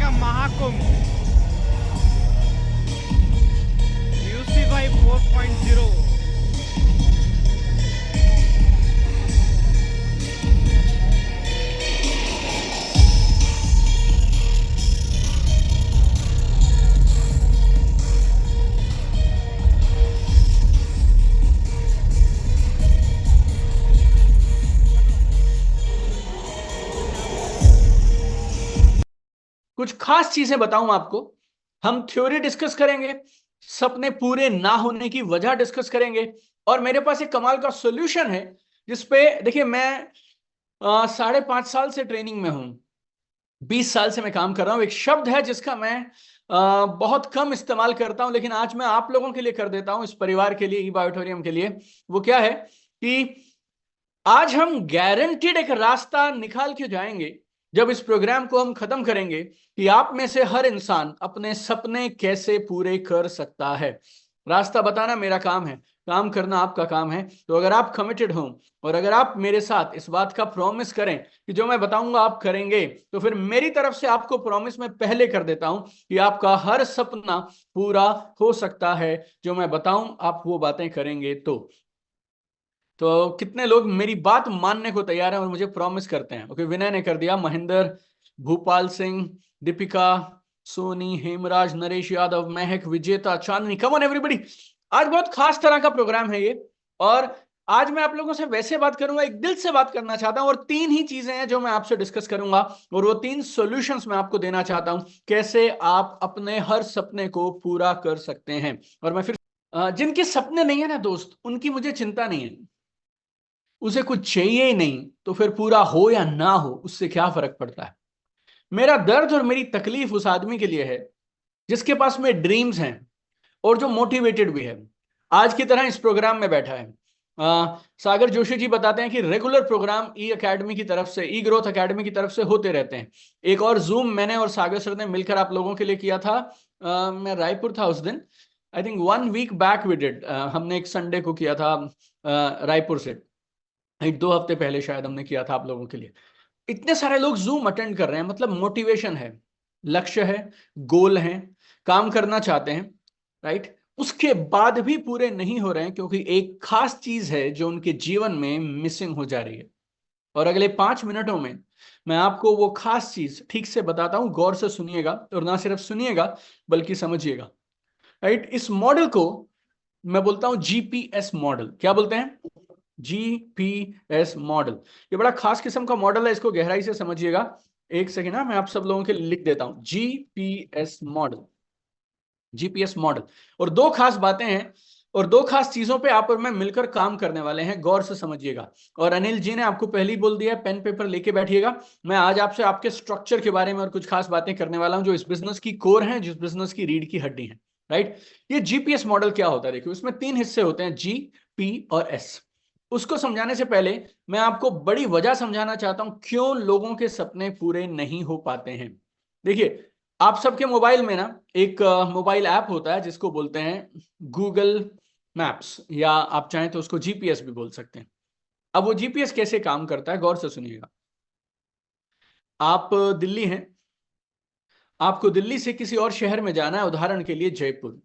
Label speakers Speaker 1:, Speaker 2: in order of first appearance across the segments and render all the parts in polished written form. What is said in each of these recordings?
Speaker 1: का महाकुंभ यूसी भाई 4.0।
Speaker 2: कुछ खास चीजें बताऊं आपको। हम थ्योरी डिस्कस करेंगे, सपने पूरे ना होने की वजह डिस्कस करेंगे, और मेरे पास एक कमाल का सॉल्यूशन है जिसपे देखिए मैं 5.5 साल से ट्रेनिंग में हूं, 20 साल से मैं काम कर रहा हूं। एक शब्द है जिसका मैं बहुत कम इस्तेमाल करता हूं, लेकिन आज मैं आप लोगों के लिए कर देता हूं, इस परिवार के लिए, ई बायोटोरियम के लिए। वो क्या है कि आज हम गारंटीड एक रास्ता निकाल के जाएंगे जब इस प्रोग्राम को हम खत्म करेंगे कि आप में से हर इंसान अपने सपने कैसे पूरे कर सकता है। रास्ता बताना मेरा काम है, काम करना आपका काम है। तो अगर आप कमिटेड हो और अगर आप मेरे साथ इस बात का प्रॉमिस करें कि जो मैं बताऊंगा आप करेंगे, तो फिर मेरी तरफ से आपको प्रॉमिस मैं पहले कर देता हूं कि आपका हर सपना पूरा हो सकता है। जो मैं बताऊं आप वो बातें करेंगे तो कितने लोग मेरी बात मानने को तैयार हैं और मुझे प्रॉमिस करते हैं? ओके, विनय ने कर दिया, महेंद्र, भूपाल सिंह, दीपिका, सोनी, हेमराज, नरेश यादव, महक, विजेता, चांदनी, कम ऑन एवरीबॉडी। आज बहुत खास तरह का प्रोग्राम है ये, और आज मैं आप लोगों से वैसे बात करूंगा, एक दिल से बात करना चाहता हूं, और 3 ही चीजें हैं जो मैं आपसे डिस्कस करूंगा, और वो 3 सॉल्यूशंस मैं आपको देना चाहता हूं कैसे आप अपने हर सपने को पूरा कर सकते हैं। और मैं फिर जिनके सपने नहीं है ना दोस्त, उनकी मुझे चिंता नहीं है, उसे कुछ चाहिए ही नहीं, तो फिर पूरा हो या ना हो उससे क्या फर्क पड़ता है। मेरा दर्द और मेरी तकलीफ उस आदमी के लिए है जिसके पास में ड्रीम्स हैं और जो मोटिवेटेड भी है, आज की तरह इस प्रोग्राम में बैठा है। सागर जोशी जी बताते हैं कि रेगुलर प्रोग्राम ई अकेडमी की तरफ से, ई ग्रोथ अकेडमी की तरफ से होते रहते हैं। एक और जूम मैंने और सागर सर ने मिलकर आप लोगों के लिए किया था। मैं रायपुर था उस दिन, I think 1 week back we did. हमने एक संडे को किया था रायपुर से, 2 हफ्ते पहले शायद हमने किया था आप लोगों के लिए। इतने सारे लोग जूम अटेंड कर रहे हैं, मतलब मोटिवेशन है, लक्ष्य है, गोल है, काम करना चाहते हैं, राइट। उसके बाद भी पूरे नहीं हो रहे हैं क्योंकि एक खास चीज है जो उनके जीवन में मिसिंग हो जा रही है। और अगले 5 मिनटों में मैं आपको वो खास चीज ठीक से बताता हूं, गौर से सुनिएगा, और ना सिर्फ सुनिएगा बल्कि समझिएगा, राइट। इस मॉडल को मैं बोलता हूं जीपीएस मॉडल। क्या बोलते हैं? GPS model. ये बड़ा खास किस्म का मॉडल है, इसको गहराई से समझिएगा। एक सेकेंड ना, मैं आप सब लोगों के लिए लिख देता हूं, जीपीएस मॉडल, जीपीएस मॉडल। और 2 खास बातें हैं और 2 खास चीजों पे आप और मैं मिलकर काम करने वाले हैं, गौर से समझिएगा। और अनिल जी ने आपको पहले ही बोल दिया, पेन पेपर लेके बैठिएगा। मैं आज आपसे आपके स्ट्रक्चर के बारे में और कुछ खास बातें करने वाला हूं जो इस बिजनेस की कोर है, जिस बिजनेस की रीढ़ की हड्डी है, राइट। ये जीपीएस मॉडल क्या होता है? देखिए, उसमें 3 हिस्से होते हैं, जी, पी और एस। उसको समझाने से पहले मैं आपको बड़ी वजह समझाना चाहता हूं क्यों लोगों के सपने पूरे नहीं हो पाते हैं। देखिए, आप सबके मोबाइल में ना एक मोबाइल ऐप होता है जिसको बोलते हैं गूगल मैप्स, या आप चाहें तो उसको जीपीएस भी बोल सकते हैं। अब वो जीपीएस कैसे काम करता है, गौर से सुनिएगा। आप दिल्ली हैं, आपको दिल्ली से किसी और शहर में जाना है, उदाहरण के लिए जयपुर।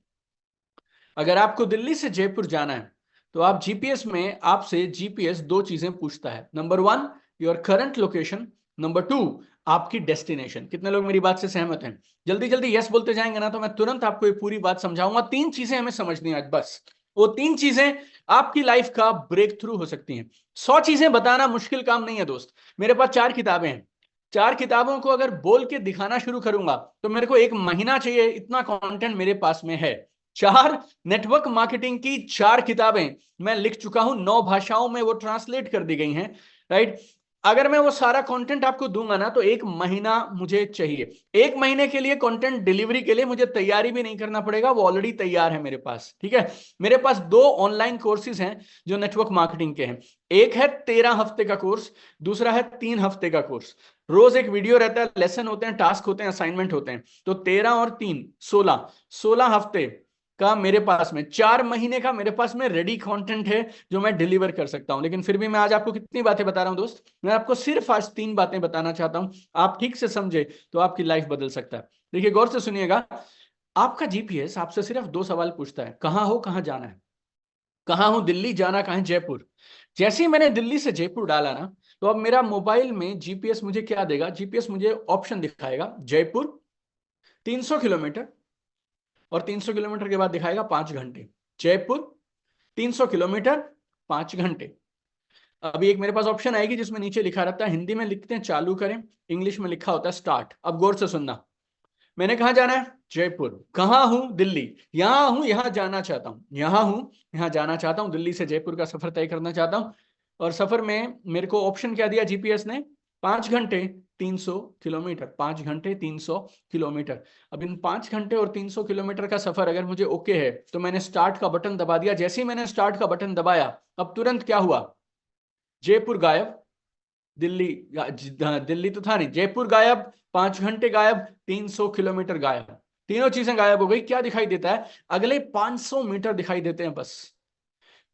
Speaker 2: अगर आपको दिल्ली से जयपुर जाना है तो आप जीपीएस में, आपसे जीपीएस 2 चीजें पूछता है। Number 1, your current location. Number 2, आपकी डेस्टिनेशन। कितने लोग मेरी बात से सहमत हैं? जल्दी जल्दी यस बोलते जाएंगे ना तो मैं तुरंत आपको ये पूरी बात समझाऊंगा। 3 चीजें हमें समझनी है आज, बस वो 3 चीजें आपकी लाइफ का ब्रेक थ्रू हो सकती हैं। 100 चीजें बताना मुश्किल काम नहीं है दोस्त। मेरे पास 4 किताबें हैं, 4 किताबों को अगर बोल के दिखाना शुरू करूंगा तो मेरे को 1 महीना चाहिए, इतना कंटेंट मेरे पास में है। 4 नेटवर्क मार्केटिंग की 4 किताबें मैं लिख चुका हूं, 9 भाषाओं में वो ट्रांसलेट कर दी गई हैं, राइट। अगर मैं वो सारा कंटेंट आपको दूंगा ना तो 1 महीना मुझे चाहिए। 1 महीने के लिए कंटेंट डिलीवरी के लिए मुझे तैयारी भी नहीं करना पड़ेगा, वो ऑलरेडी तैयार है मेरे पास, ठीक है। मेरे पास 2 ऑनलाइन कोर्सेज हैं जो नेटवर्क मार्केटिंग के हैं। एक है 13 हफ्ते का कोर्स, दूसरा है 3 हफ्ते का कोर्स। रोज एक वीडियो रहता है, लेसन होते हैं, टास्क होते हैं, असाइनमेंट होते हैं। तो 13 और 3, 16 हफ्ते का मेरे पास में 4 महीने का मेरे पास में रेडी कंटेंट है जो मैं डिलीवर कर सकता हूं। लेकिन फिर भी मैं आज आपको कितनी बातें बता रहा हूं दोस्त, मैं आपको सिर्फ आज 3 बातें बताना चाहता हूं। आप ठीक से समझे तो आपकी लाइफ बदल सकता है। देखिए गौर से सुनिएगा, आपका जीपीएस आपसे सिर्फ 2 सवाल पूछता है, कहां हो, कहां जाना है। कहां हूं, दिल्ली, जाना कहां है, जयपुर। जैसे ही मैंने दिल्ली से जयपुर डाला ना, तो अब मेरा मोबाइल में जीपीएस मुझे क्या देगा, जीपीएस मुझे ऑप्शन दिखाएगा जयपुर 300 किलोमीटर, और 300 किलोमीटर के बाद दिखाएगा 5 घंटे। जयपुर 300 किलोमीटर 5 घंटे। अभी एक मेरे पास ऑप्शन आएगी जिसमें नीचे लिखा रहता है, हिंदी में लिखते हैं चालू करें, इंग्लिश में लिखा होता है स्टार्ट। अब गौर से सुनना, मैंने कहा जाना है, जयपुर। कहां हूं, दिल्ली। यहां हूं, यहां जाना चाहता हूं, यहां हूं, यहां जाना चाहता हूं, दिल्ली से जयपुर का सफर तय करना चाहता हूं। और सफर में मेरे को ऑप्शन क्या दिया जीपीएस ने, 5 घंटे 300 किलोमीटर, 5 घंटे 300 किलोमीटर। अब इन 5 घंटे और 300 किलोमीटर का सफर अगर मुझे ओके है तो मैंने स्टार्ट का बटन दबा दिया। जैसे ही मैंने स्टार्ट का बटन दबाया, अब तुरंत क्या हुआ, जयपुर गायब, दिल्ली, दिल्ली तो था नहीं, जयपुर गायब, 5 घंटे गायब, 300 किलोमीटर गायब। तीनों चीजें गायब हो गई। क्या दिखाई देता है, अगले 500 मीटर दिखाई देते हैं बस।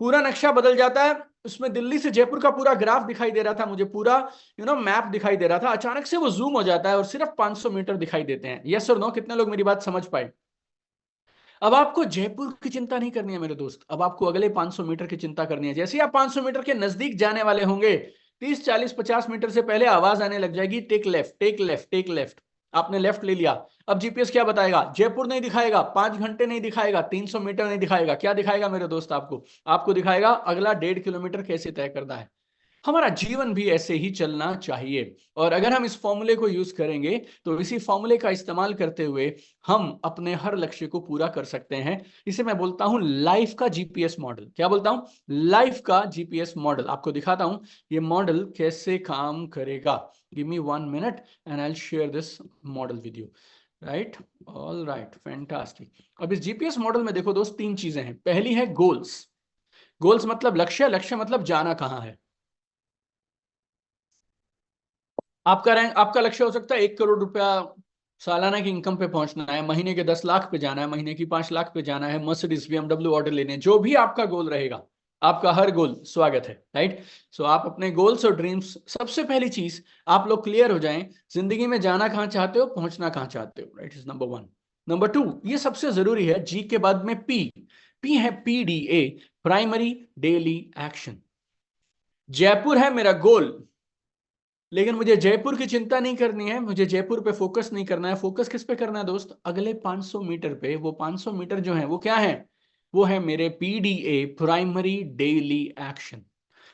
Speaker 2: पूरा नक्शा बदल जाता है। उसमें दिल्ली से जयपुर का पूरा ग्राफ दिखाई दे रहा था मुझे, पूरा मैप दिखाई दे रहा था, अचानक से वो जूम हो जाता है और सिर्फ 500 मीटर दिखाई देते हैं। यस और नो, कितने लोग मेरी बात समझ पाए। अब आपको जयपुर की चिंता नहीं करनी है मेरे दोस्त, अब आपको अगले 500 मीटर की चिंता करनी है। जैसे ही आप 500 मीटर के नजदीक जाने वाले होंगे, 30 40 50 मीटर से पहले आवाज आने लग जाएगी, take left, take left, take left. आपने लेफ्ट ले लिया। अब जीपीएस क्या बताएगा, जयपुर नहीं दिखाएगा, 5 घंटे नहीं दिखाएगा, 300 मीटर नहीं दिखाएगा, क्या दिखाएगा मेरे दोस्त, आपको दिखाएगा अगला 1.5 किलोमीटर कैसे तय करना है। हमारा जीवन भी ऐसे ही चलना चाहिए। और अगर हम इस फॉर्मूले को यूज करेंगे तो इसी फॉर्मूले का इस्तेमाल करते हुए हम अपने हर लक्ष्य को पूरा कर सकते हैं। इसे मैं बोलता हूं लाइफ का जीपीएस मॉडल। क्या बोलता हूं, लाइफ का जीपीएस मॉडल। आपको दिखाता हूं ये मॉडल कैसे काम करेगा। Give me 1 minute and I will share this model with you. Right, all right, fantastic. अब इस जीपीएस मॉडल में देखो दोस्त, 3 चीजें हैं। पहली है गोल्स। गोल्स मतलब लक्ष्य, लक्ष्य मतलब जाना कहां है। आपका लक्ष्य हो सकता है 1 करोड़ रुपया सालाना की इनकम पे पहुंचना है, महीने के 10 लाख पे जाना है, महीने की 5 लाख पे जाना है, मर्सिडीज बीएमडब्ल्यू ऑर्डर लेने, जो भी आपका गोल रहेगा, आपका हर गोल स्वागत है। राइट, सो आप अपने गोल्स और ड्रीम्स, सबसे पहली चीज आप लोग क्लियर हो जाएं, जिंदगी में जाना कहां चाहते हो, पहुंचना कहां चाहते हो। Right, is number 1। नंबर 2, ये सबसे जरूरी है, जी के बाद में पी। पी है PDA, primary daily action. Jaipur है मेरा गोल, लेकिन मुझे जयपुर की चिंता नहीं करनी है, मुझे जयपुर पे फोकस नहीं करना है। फोकस किस पे करना है दोस्त, अगले 500 मीटर पे। वो 500 मीटर जो है वो क्या है, वो है मेरे पीडीए, प्राइमरी डेली एक्शन।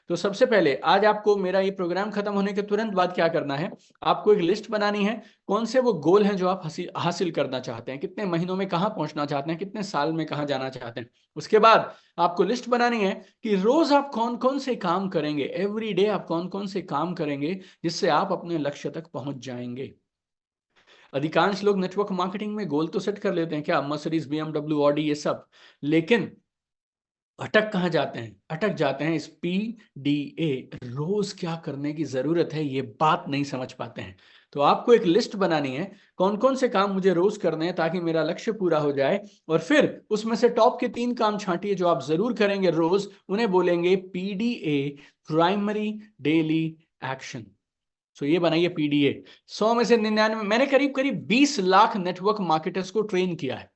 Speaker 2: तो सबसे पहले आज आपको मेरा ये प्रोग्राम खत्म होने के तुरंत बाद क्या करना है, आपको एक लिस्ट बनानी है, कौन से वो गोल हैं जो आप हासिल करना चाहते हैं, कितने महीनों में कहां पहुंचना चाहते हैं, कितने साल में कहां जाना चाहते हैं। उसके बाद आपको लिस्ट बनानी है कि रोज आप कौन कौन से काम करेंगे, एवरी डे आप कौन कौन से काम करेंगे जिससे आप अपने लक्ष्य तक पहुंच जाएंगे। अधिकांश लोग नेटवर्क मार्केटिंग में गोल तो सेट कर लेते हैं, क्या मर्सिडीज बीएमडब्ल्यू ऑडी ये सब, लेकिन अटक कहां जाते हैं, अटक जाते हैं इस पीडीए, रोज क्या करने की जरूरत है ये बात नहीं समझ पाते हैं। तो आपको एक लिस्ट बनानी है, कौन कौन से काम मुझे रोज करने हैं ताकि मेरा लक्ष्य पूरा हो जाए, और फिर उसमें से टॉप के 3 काम छांटिए जो आप जरूर करेंगे रोज, उन्हें बोलेंगे पीडीए, प्राइमरी डेली एक्शन। सो ये बनाइए पीडीए। 100 में से 99, मैंने करीब करीब 20 लाख नेटवर्क मार्केटर्स को ट्रेन किया है।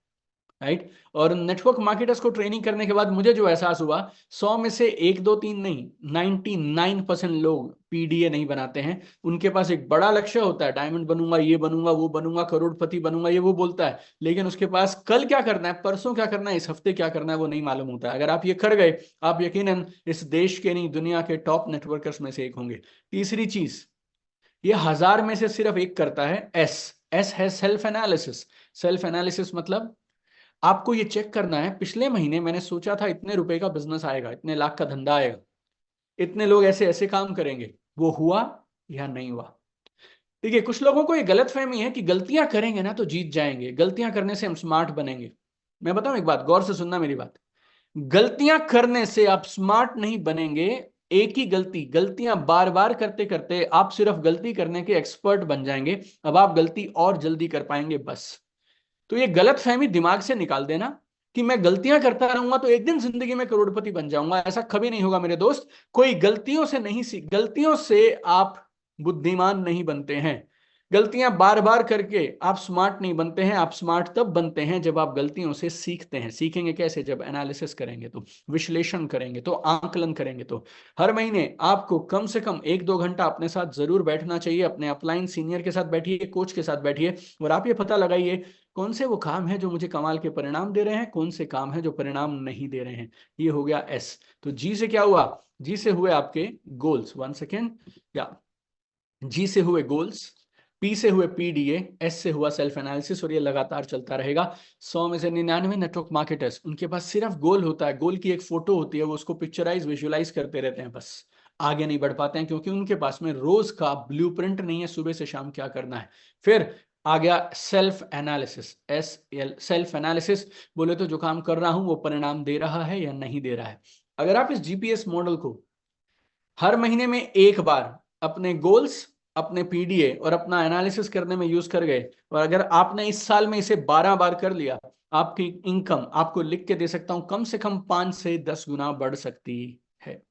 Speaker 2: राइट, और नेटवर्क मार्केटर्स को ट्रेनिंग करने के बाद मुझे जो एहसास हुआ, 100 में से 1 2 3 नहीं, 99% लोग पीडीए नहीं बनाते हैं। उनके पास एक बड़ा लक्ष्य होता है, डायमंड बनूंगा, ये बनूंगा, वो बनूंगा, करोड़पति बनूंगा, ये वो बोलता है, लेकिन उसके पास कल क्या करना है, परसों क्या करना है, इस हफ्ते क्या करना है वो नहीं मालूम होता है। अगर आप ये कर गए, आप यकीनन इस देश के नहीं दुनिया के टॉप नेटवर्कर्स में से एक होंगे। तीसरी चीज, ये 1000 में से सिर्फ एक करता है, एस है सेल्फ एनालिसिस। सेल्फ एनालिसिस मतलब आपको ये चेक करना है, पिछले महीने मैंने सोचा था इतने रुपए का बिजनेस आएगा, इतने लाख का धंधा आएगा, इतने लोग ऐसे ऐसे काम करेंगे, वो हुआ या नहीं हुआ। देखिए, कुछ लोगों को ये गलतफहमी है कि गलतियां करेंगे ना तो जीत जाएंगे, गलतियां करने से हम स्मार्ट बनेंगे। मैं बताऊं एक बात, गौर से सुनना मेरी बात, गलतियां करने से आप स्मार्ट नहीं बनेंगे। एक ही गलतियां बार बार करते करते आप सिर्फ गलती करने के एक्सपर्ट बन जाएंगे। अब आप गलती और जल्दी कर पाएंगे बस। तो ये गलत फहमी दिमाग से निकाल देना कि मैं गलतियां करता रहूंगा तो एक दिन जिंदगी में करोड़पति बन जाऊंगा। ऐसा कभी नहीं होगा मेरे दोस्त। कोई गलतियों से नहीं सीख, गलतियों से आप बुद्धिमान नहीं बनते हैं। गलतियां बार बार करके आप स्मार्ट नहीं बनते हैं। आप स्मार्ट तब बनते हैं जब आप गलतियों से सीखते हैं। सीखेंगे कैसे? जब एनालिसिस करेंगे, तो विश्लेषण करेंगे, तो आंकलन करेंगे। तो हर महीने आपको कम से कम 1-2 घंटा अपने साथ जरूर बैठना चाहिए। अपने अपलाइन सीनियर के साथ बैठिए, कोच के साथ बैठिए, और आप ये पता लगाइए कौन से वो काम है जो मुझे कमाल के परिणाम दे रहे हैं, कौन से काम है जो परिणाम नहीं दे रहे हैं। ये हो गया एस। तो जी से क्या हुआ? जी से हुए आपके गोल्स। 1 सेकेंड। या जी से हुए गोल्स, पी से हुए पीडीए, एस से हुआ सेल्फ एनालिसिस, और ये लगातार चलता रहेगा। 100 में से 99 नेटवर्क मार्केटर्स, उनके पास सिर्फ गोल होता है, गोल की एक फोटो होती है, वो उसको पिक्चराइज विजुअलाइज करते रहते हैं, बस आगे नहीं बढ़ पाते हैं, क्योंकि उनके पास में रोज का ब्लूप्रिंट नहीं है सुबह से शाम क्या करना है। फिर आ गया self analysis, SL, self analysis. बोले तो जो काम कर रहा हूं वो परिणाम दे रहा है या नहीं दे रहा है। अगर आप इस जीपीएस मॉडल को हर महीने में एक बार अपने गोल्स, अपने पीडीए और अपना एनालिसिस करने में यूज कर गए, और अगर आपने इस साल में इसे 12 बार कर लिया, आपकी इनकम, आपको लिख के दे सकता हूं, कम से कम 5 से 10 गुना बढ़ सकती है।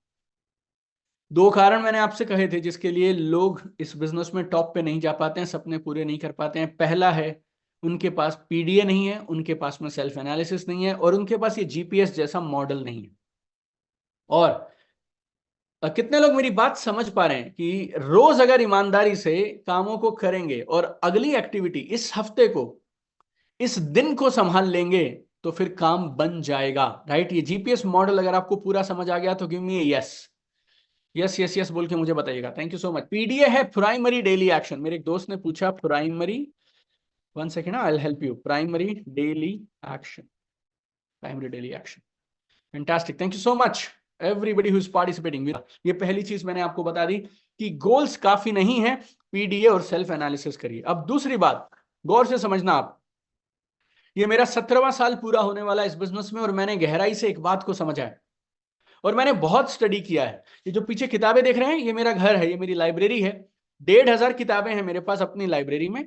Speaker 2: 2 कारण मैंने आपसे कहे थे जिसके लिए लोग इस बिजनेस में टॉप पे नहीं जा पाते हैं, सपने पूरे नहीं कर पाते हैं। पहला है, उनके पास पीडीए नहीं है, उनके पास में सेल्फ एनालिसिस नहीं है, और उनके पास ये जीपीएस जैसा मॉडल नहीं है। और कितने लोग मेरी बात समझ पा रहे हैं कि रोज अगर ईमानदारी से कामों को करेंगे और अगली एक्टिविटी इस हफ्ते को, इस दिन को संभाल लेंगे, तो फिर काम बन जाएगा। राइट? ये जीपीएस मॉडल अगर आपको पूरा समझ आ गया तो give me yes, yes yes yes बोल के मुझे बताइएगा। Thank you so much. PDA है प्राइमरी डेली एक्शन। मेरे एक दोस्त ने पूछा primary, 1 second, I will help you. Primary daily action, primary daily action, fantastic, thank you so much everybody who is participating. ये पहली चीज मैंने आपको बता दी कि गोल्स काफी नहीं है, पीडीए और सेल्फ एनालिसिस करिए। अब दूसरी बात गौर से समझना आप, ये मेरा 17वां साल पूरा होने वाला इस बिजनेस में, और मैंने गहराई से एक बात को समझा है, और मैंने बहुत स्टडी किया है। ये जो पीछे किताबें देख रहे हैं, ये मेरा घर है, ये मेरी लाइब्रेरी है। 1,500 किताबें हैं मेरे पास अपनी लाइब्रेरी में।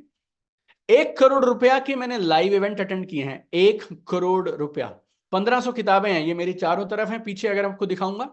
Speaker 2: 1 करोड़ रुपया के मैंने लाइव इवेंट अटेंड किए हैं। 1 करोड़ रुपया, 1500 किताबें हैं, ये मेरी चारों तरफ हैं, पीछे अगर आपको दिखाऊंगा।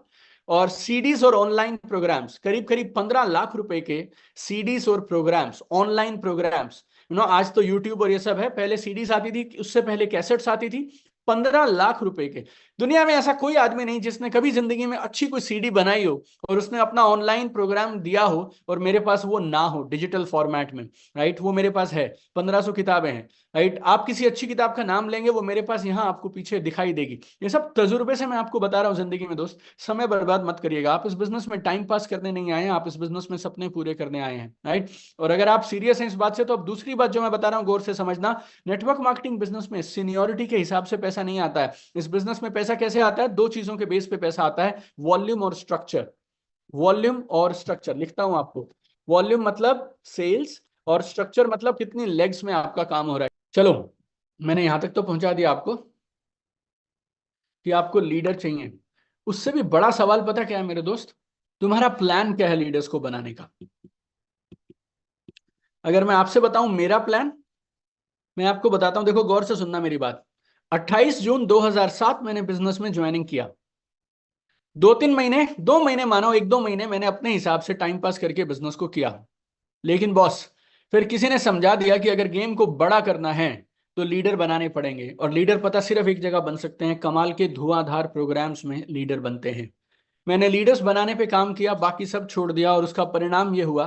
Speaker 2: और सीडीज और ऑनलाइन प्रोग्राम्स, करीब करीब 15 लाख रुपए के सीडीज और प्रोग्राम्स, ऑनलाइन प्रोग्राम्स। आज तो यूट्यूब और ये सब है, पहले सीडीज आती थी, उससे पहले कैसेट्स आती थी। 15 लाख रुपए के। दुनिया में ऐसा कोई आदमी नहीं जिसने कभी जिंदगी में अच्छी कोई सीडी बनाई हो और उसने अपना ऑनलाइन प्रोग्राम दिया हो और मेरे पास वो ना हो डिजिटल फॉर्मेट में। राइट? वो मेरे पास है, 1500 किताबें हैं। राइट? आप किसी अच्छी किताब का नाम लेंगे, वो मेरे पास यहाँ आपको पीछे दिखाई देगी। ये सब तजुर्बे से मैं आपको बता रहा हूँ जिंदगी में दोस्त। समय बर्बाद मत करिएगा। आप इस बिजनेस में टाइम पास करने नहीं आए हैं, आप इस बिजनेस में सपने पूरे करने आए हैं। राइट? और अगर आप सीरियस हैं इस बात से, तो अब दूसरी बात जो मैं बता रहा हूँ गौर से समझना। नेटवर्क मार्केटिंग बिजनेस में सीनियोरिटी के हिसाब से पैसा नहीं आता है। इस बिजनेस में पैसा कैसे आता है? 2 चीजों के बेस पे पैसा आता है, वॉल्यूम और स्ट्रक्चर। वॉल्यूम और स्ट्रक्चर लिखता हूं आपको। वॉल्यूम मतलब सेल्स, और स्ट्रक्चर मतलब कितनी लेग्स में आपका काम हो रहा है। चलो, मैंने यहां तक तो पहुंचा दिया आपको कि आपको लीडर चाहिए। उससे भी बड़ा सवाल पता क्या है मेरे दोस्त? तुम्हारा प्लान क्या है लीडर्स को बनाने का? अगर मैं आपसे बताऊं मेरा प्लान, मैं आपको बताता हूं, देखो गौर से सुनना मेरी बात। 28 जून 2007 मैंने बिजनेस में ज्वाइनिंग किया। 2-3 महीने, 2 महीने मानो, 1-2 महीने मैंने अपने हिसाब से टाइम पास करके बिजनेस को किया। लेकिन बॉस, फिर किसी ने समझा दिया कि अगर गेम को बड़ा करना है तो लीडर बनाने पड़ेंगे, और लीडर पता सिर्फ एक जगह बन सकते हैं, कमाल के धुआंधार प्रोग्राम्स में लीडर बनते हैं। मैंने लीडर्स बनाने पे काम किया, बाकी सब छोड़ दिया, और उसका परिणाम ये हुआ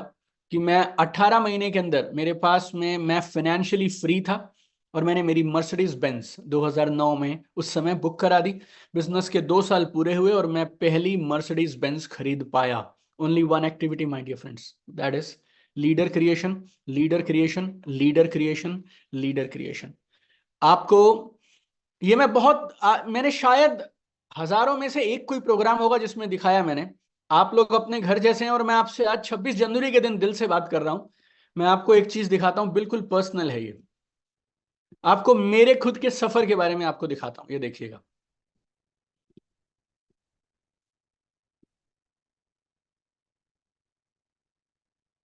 Speaker 2: कि मैं 18 महीने के अंदर मेरे पास में मैं फाइनेंशियली फ्री था, और मैंने मेरी मर्सिडीज बेंज 2009 में उस समय बुक करा दी। बिजनेस के 2 साल पूरे हुए और मैं पहली मर्सिडीज बेंज खरीद पाया। Only one activity my dear friends, that is leader creation, leader creation, leader creation, leader creation. आपको ये मैं मैंने शायद हजारों में से एक कोई प्रोग्राम होगा जिसमें दिखाया मैंने। आप लोग अपने घर जैसे हैं, और मैं आपसे आज 26 जनवरी के दिन दिल से बात कर रहा हूं। मैं आपको एक चीज दिखाता हूं, बिल्कुल पर्सनल है ये। आपको मेरे खुद के सफर के बारे में आपको दिखाता हूं, ये देखिएगा।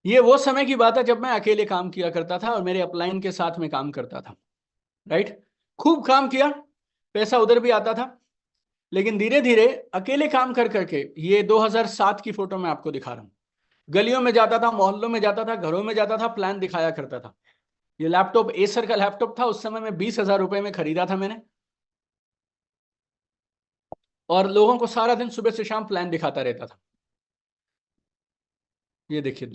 Speaker 2: ये वो समय की बात है जब मैं अकेले काम किया करता था और मेरे अपलाइन के साथ में काम करता था। राइट? खूब काम किया, पैसा उधर भी आता था। लेकिन धीरे धीरे अकेले काम कर करके, ये 2007 की फोटो मैं आपको दिखा रहा हूं, गलियों में जाता था, मोहल्लों में जाता था, घरों में जाता था, प्लान दिखाया करता था। ये लैपटॉप एसर का लैपटॉप था, उस समय में 20,000 रुपए में खरीदा था मैंने, और लोगों को सारा दिन सुबह से शाम प्लान दिखाता रहता था। ये देखिए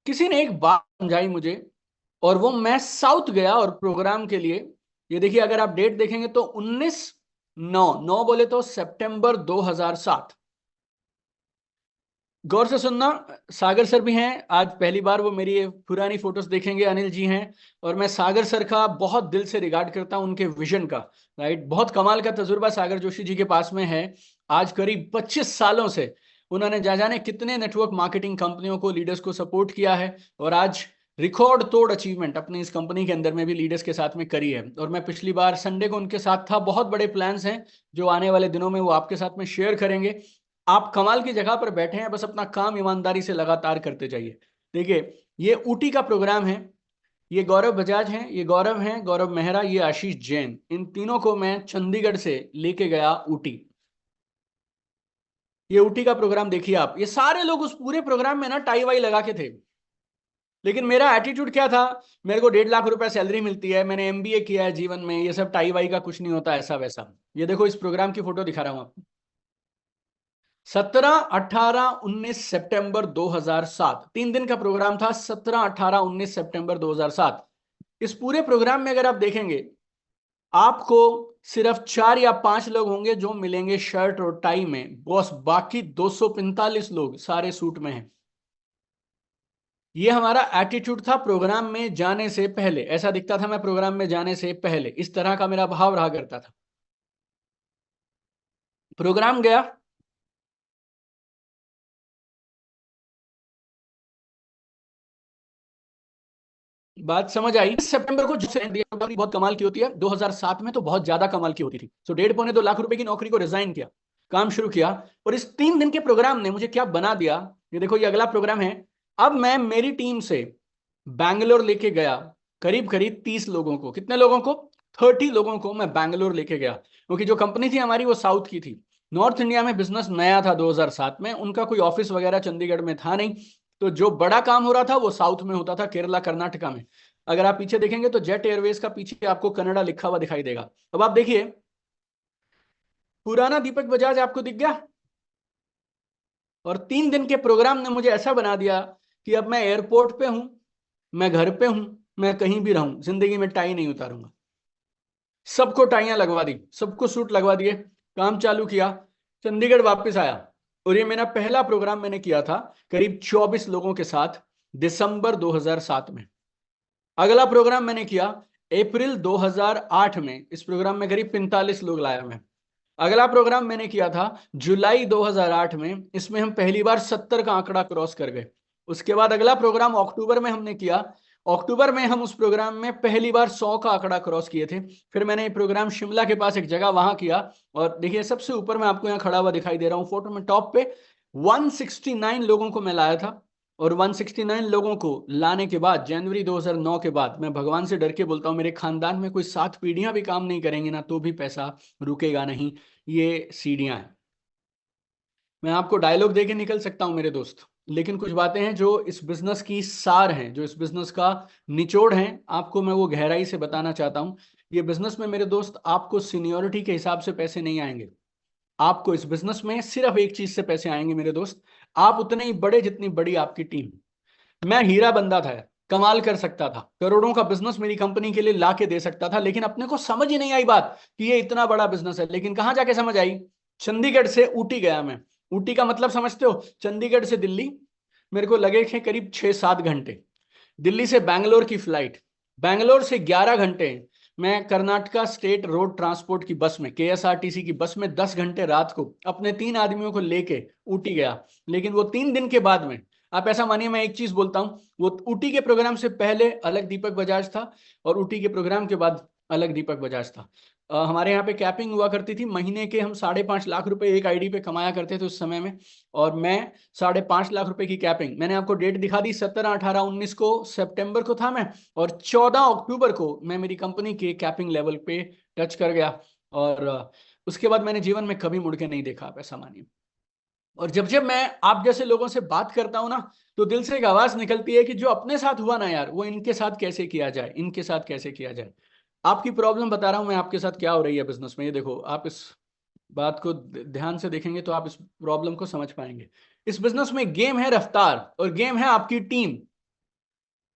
Speaker 2: किसी ने एक बात समझाई मुझे, और वो मैं साउथ गया और प्रोग्राम के लिए। ये देखिए, अगर आप डेट देखेंगे तो 19/9 बोले तो सितंबर 2007। गौर से सुनना, सागर सर भी हैं आज, पहली बार वो मेरी पुरानी फोटोज देखेंगे। अनिल जी हैं, और मैं सागर सर का बहुत दिल से रिगार्ड करता हूं, उनके विजन का। राइट, बहुत कमाल का तजुर्बा सागर जोशी जी के पास में है। आज करीब 25 सालों से उन्होंने जाने कितने नेटवर्क मार्केटिंग कंपनियों को, लीडर्स को सपोर्ट किया है, और आज रिकॉर्ड तोड़ अचीवमेंट अपनी इस कंपनी के अंदर में भी लीडर्स के साथ में करी है। और मैं पिछली बार संडे को उनके साथ था। बहुत बड़े प्लान्स हैं जो आने वाले दिनों में वो आपके साथ में शेयर करेंगे। आप कमाल की जगह पर बैठे हैं, बस अपना काम ईमानदारी से लगातार करते जाइए। देखिए, ये ऊटी का प्रोग्राम है। ये गौरव बजाज हैं, ये गौरव हैं, गौरव मेहरा, ये आशीष जैन, इन तीनों को मैं चंडीगढ़ से लेके गया ऊटी। ये ऊटी का प्रोग्राम देखिए आप, ये सारे लोग उस पूरे प्रोग्राम में ना टाई वाई लगा के थे। लेकिन मेरा एटीट्यूड क्या था, मेरे को 1.5 लाख रुपए सैलरी मिलती है, मैंने एमबीए किया है जीवन में, ये सब टाई वाई का कुछ नहीं होता, ऐसा वैसा। ये देखो, इस प्रोग्राम की फोटो दिखा रहा हूं आपको। 17, 18, 19 सितंबर 2007, 3 दिन का प्रोग्राम था। 17, 18, 19 सितंबर 2007। इस पूरे प्रोग्राम में अगर आप देखेंगे, आपको सिर्फ 4 या 5 लोग होंगे जो मिलेंगे शर्ट और टाई में, बॉस, बाकी 245 लोग सारे सूट में हैं। ये हमारा एटीट्यूड था प्रोग्राम में जाने से पहले। ऐसा दिखता था मैं प्रोग्राम में जाने से पहले, इस तरह का मेरा भाव रहा करता था। प्रोग्राम गया, बात समझ आई। सितंबर को बहुत कमाल की होती है, 2007 में तो बहुत ज्यादा कमाल की होती थी। सो 1.5-2 लाख रुपए की नौकरी को रिजाइन किया, काम शुरू किया, और इस 3 दिन के प्रोग्राम ने मुझे क्या बना दिया। ये देखो, ये अगला प्रोग्राम है। अब मैं मेरी टीम से बैंगलोर लेके गया करीब करीब 30 लोगों को। कितने लोगों को? 30 लोगों को मैं बैंगलोर लेके गया, क्योंकि जो कंपनी थी हमारी वो साउथ की थी। नॉर्थ इंडिया में बिजनेस नया था 2007 में, उनका कोई ऑफिस वगैरह चंडीगढ़ में था नहीं। तो जो बड़ा काम हो रहा था वो साउथ में होता था, केरला, कर्नाटका में। अगर आप पीछे देखेंगे तो जेट एयरवेज का पीछे आपको कनाडा लिखा हुआ दिखाई देगा। अब आप देखिए, पुराना दीपक बजाज आपको दिख गया। और 3 दिन के प्रोग्राम ने मुझे ऐसा बना दिया कि अब मैं एयरपोर्ट पे हूं, मैं घर पे हूं, मैं कहीं भी रहूं, जिंदगी में टाई नहीं उतारूंगा। सबको टाइयां लगवा दी, सबको सूट लगवा दिए, काम चालू किया, चंडीगढ़ वापस आया। और ये मेरा पहला प्रोग्राम मैंने किया था करीब 24 लोगों के साथ, दिसंबर 2007 में। अगला प्रोग्राम मैंने किया अप्रैल 2008 में। इस प्रोग्राम में करीब 45 लोग लाया मैं। अगला प्रोग्राम मैंने किया था जुलाई 2008 में, इसमें हम पहली बार 70 का आंकड़ा क्रॉस कर गए। उसके बाद अगला प्रोग्राम अक्टूबर में हमने किया। अक्टूबर में हम उस प्रोग्राम में पहली बार 100 का आंकड़ा क्रॉस किए थे। फिर मैंने ये प्रोग्राम शिमला के पास एक जगह वहां किया, और देखिए सबसे ऊपर मैं आपको यहाँ खड़ा हुआ दिखाई दे रहा हूँ फोटो में, टॉप पे 169 लोगों को मैं लाया था। और 169 लोगों को लाने के बाद जनवरी 2009 के बाद, मैं भगवान से डर के बोलता हूँ, मेरे खानदान में कोई 7 पीढ़ियां भी काम नहीं करेंगे ना तो भी पैसा रुकेगा नहीं। ये सीढ़ियां हैं। मैं आपको डायलॉग देके निकल सकता हूं मेरे दोस्त, लेकिन कुछ बातें हैं जो इस बिजनेस की सार हैं, जो इस बिजनेस का निचोड़ है, आपको मैं वो गहराई से बताना चाहता हूं। ये बिजनेस में मेरे दोस्त, आपको सीनियोरिटी के हिसाब से पैसे नहीं आएंगे। आपको इस बिजनेस में सिर्फ एक चीज से पैसे आएंगे मेरे दोस्त, आप उतने ही बड़े जितनी बड़ी आपकी टीम। मैं हीरा बंदा था, कमाल कर सकता था, करोड़ों का बिजनेस मेरी कंपनी के लिए ला के दे सकता था, लेकिन अपने को समझ ही नहीं आई बात कि ये इतना बड़ा बिजनेस है। लेकिन कहां जाके समझ आई? चंडीगढ़ से ऊटी गया मैं। ऊटी का मतलब समझते हो? चंडीगढ़ से दिल्ली मेरे को लगे थे करीब 6-7 घंटे। दिल्ली से बैंगलोर की फ्लाइट, बैंगलोर से 11 घंटे मैं कर्नाटका स्टेट रोड ट्रांसपोर्ट की बस में, केएसआरटीसी की बस में 10 घंटे रात को अपने 3 आदमियों को लेके ऊटी गया। लेकिन वो 3 दिन के बाद में, आप ऐसा मानिए, मैं एक चीज बोलता हूं, वो ऊटी के प्रोग्राम से पहले अलग दीपक बजाज था, और ऊटी के प्रोग्राम के बाद अलग दीपक बजाज था। हमारे यहाँ पे कैपिंग हुआ करती थी, महीने के हम 5.5 लाख रुपए एक आईडी पे कमाया करते थे उस समय में। और मैं 5.5 लाख रुपए की कैपिंग, मैंने आपको डेट दिखा दी, 17, 18, 19 को सितंबर को था मैं, और 14 अक्टूबर को मैं मेरी कंपनी के कैपिंग लेवल पे टच कर गया। और उसके बाद मैंने जीवन में कभी मुड़ के नहीं देखा, आप ऐसा मानिए। और जब जब मैं आप जैसे लोगों से बात करता हूं ना, तो दिल से एक आवाज निकलती है कि जो अपने साथ हुआ ना यार, वो इनके साथ कैसे किया जाए, इनके साथ कैसे किया जाए। आपकी प्रॉब्लम बता रहा हूं मैं, आपके साथ क्या हो रही है बिजनेस में। ये देखो, आप इस बात को ध्यान से देखेंगे तो आप इस प्रॉब्लम को समझ पाएंगे। इस बिजनेस में गेम है रफ्तार, और गेम है आपकी टीम।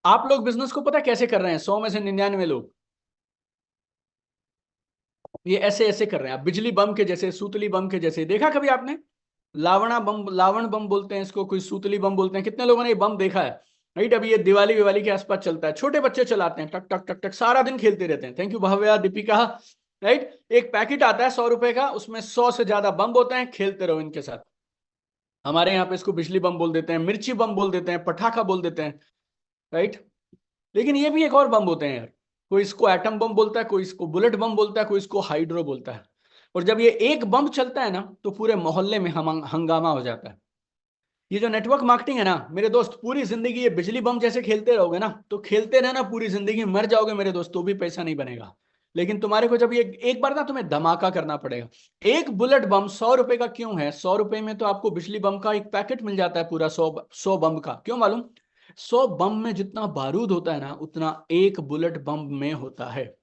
Speaker 2: आप लोग बिजनेस को पता कैसे कर रहे हैं? 100 में से 99 लोग ये ऐसे ऐसे कर रहे हैं। आप बिजली बम के जैसे, सूतली बम के जैसे, देखा कभी आपने? लावणा बम, लावण बम बोलते हैं इसको, कोई सूतली बम बोलते हैं। कितने लोगों ने ये बम देखा है? राइट, अभी ये दिवाली विवाली के आसपास चलता है, छोटे बच्चे चलाते हैं, टक टक टक टक, सारा दिन खेलते रहते हैं। Thank you Bhavya, Deepika. Right, एक पैकेट आता है 100 रुपए का, उसमें 100 से ज्यादा बम होते हैं, खेलते रहो इनके साथ। हमारे यहाँ पे इसको बिजली बम बोल देते हैं, मिर्ची बम बोल देते हैं, पटाखा बोल देते हैं। राइट, लेकिन ये भी एक और बम होते हैं यार। कोई इसको एटम बम बोलता है, कोई इसको बुलेट बम बोलता है, कोई इसको हाइड्रो बोलता है। और जब ये एक बम चलता है ना, तो पूरे मोहल्ले में हंगामा हो जाता है। ये जो नेटवर्क मार्केटिंग है ना मेरे दोस्त, पूरी जिंदगी ये बिजली बम जैसे खेलते रहोगे ना, तो खेलते रहना पूरी जिंदगी, मर जाओगे मेरे दोस्त तो भी पैसा नहीं बनेगा। लेकिन तुम्हारे को जब ये एक बार ना तुम्हें धमाका करना पड़ेगा। एक बुलेट बम 100 रुपए का क्यों है? 100 रुपए में तो आपको बिजली बम का एक पैकेट मिल जाता है पूरा, 100 बम का। क्यों मालूम? 100 बम में जितना बारूद होता है ना, उतना एक बुलेट बम में होता है।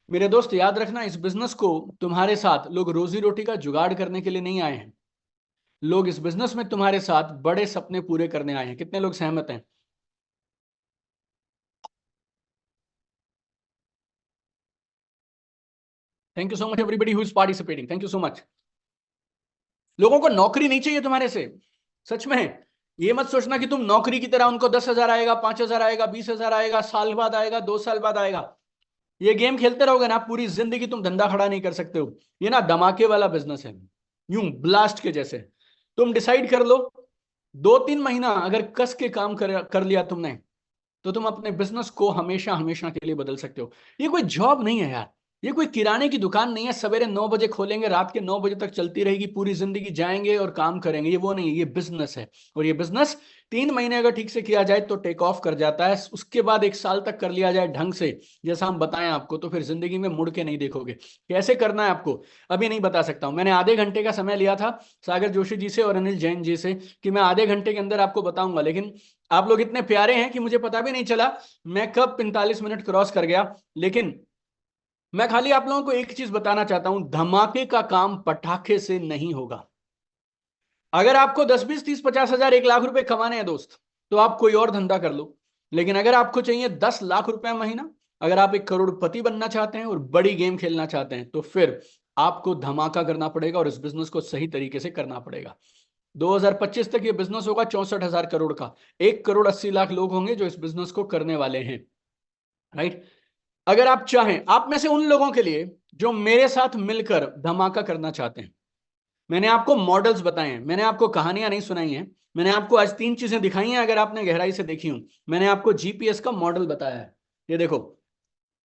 Speaker 2: मेरे दोस्त याद रखना, इस बिजनेस को तुम्हारे साथ लोग रोजी रोटी का जुगाड़ करने के लिए नहीं आए हैं। लोग इस बिजनेस में तुम्हारे साथ बड़े सपने पूरे करने आए हैं। कितने लोग सहमत हैं? Thank you so much everybody who is participating, thank you so much. लोगों को नौकरी नहीं चाहिए तुम्हारे से, सच में। ये मत सोचना कि तुम नौकरी की तरह उनको 10,000 आएगा, 5,000 आएगा, 20,000 आएगा, साल बाद आएगा, 2 साल बाद आएगा। ये गेम खेलते रहोगे ना, पूरी जिंदगी तुम धंधा खड़ा नहीं कर सकते हो। ये ना धमाके वाला बिजनेस है, यूं ब्लास्ट के जैसे। तुम डिसाइड कर लो, 2-3 महीना अगर कस के काम कर लिया तुमने, तो तुम अपने बिजनेस को हमेशा हमेशा के लिए बदल सकते हो। ये कोई जॉब नहीं है यार, ये कोई किराने की दुकान नहीं है, सवेरे 9 बजे खोलेंगे, रात के 9 बजे तक चलती रहेगी, पूरी जिंदगी जाएंगे और काम करेंगे। ये वो नहीं है, ये बिजनेस है। और ये बिजनेस 3 महीने अगर ठीक से किया जाए तो टेक ऑफ कर जाता है। उसके बाद 1 साल तक कर लिया जाए ढंग से, जैसा हम बताएं आपको, तो फिर जिंदगी में मुड़ के नहीं देखोगे। कैसे करना है आपको अभी नहीं बता सकता हूं। मैंने आधे घंटे का समय लिया था सागर जोशी जी से और अनिल जैन जी से, कि मैं आधे घंटे के अंदर आपको बताऊंगा, लेकिन आप लोग इतने प्यारे हैं कि मुझे पता भी नहीं चला मैं कब 45 मिनट क्रॉस कर गया। लेकिन मैं खाली आप लोगों को एक चीज बताना चाहता हूं, धमाके का काम पटाखे से नहीं होगा। अगर आपको 10, 20, 30, 50,000, 1 लाख रुपए कमाने हैं दोस्त, तो आप कोई और धंधा कर लो। लेकिन अगर आपको चाहिए 10 लाख रुपए महीना, अगर आप एक करोड़पति बनना चाहते हैं और बड़ी गेम खेलना चाहते हैं, तो फिर आपको धमाका करना पड़ेगा और इस बिजनेस को सही तरीके से करना पड़ेगा। 2025 तक ये बिजनेस होगा 64,000 करोड़ का। 1,80,00,000 लोग होंगे जो इस बिजनेस को करने वाले हैं। राइट, अगर आप चाहें, आप में से उन लोगों के लिए जो मेरे साथ मिलकर धमाका करना चाहते हैं, मैंने आपको मॉडल्स बताए हैं, मैंने आपको कहानियां नहीं सुनाई हैं, मैंने आपको आज 3 चीजें दिखाई हैं, अगर आपने गहराई से देखी हूं। मैंने आपको जीपीएस का मॉडल बताया है। ये देखो,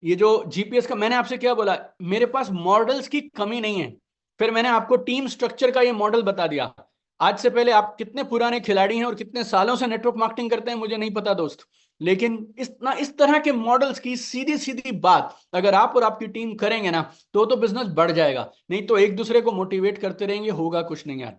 Speaker 2: ये जो जीपीएस का, मैंने आपसे क्या बोला, मेरे पास मॉडल्स की कमी नहीं है। फिर मैंने आपको टीम स्ट्रक्चर का ये मॉडल बता दिया। आज से पहले आप कितने पुराने खिलाड़ी हैं और कितने सालों से नेटवर्क मार्केटिंग करते हैं मुझे नहीं पता दोस्त, लेकिन इस तरह के मॉडल्स की सीधी सीधी बात अगर आप और आपकी टीम करेंगे ना, तो बिजनेस बढ़ जाएगा। नहीं तो एक दूसरे को मोटिवेट करते रहेंगे, होगा कुछ नहीं यार।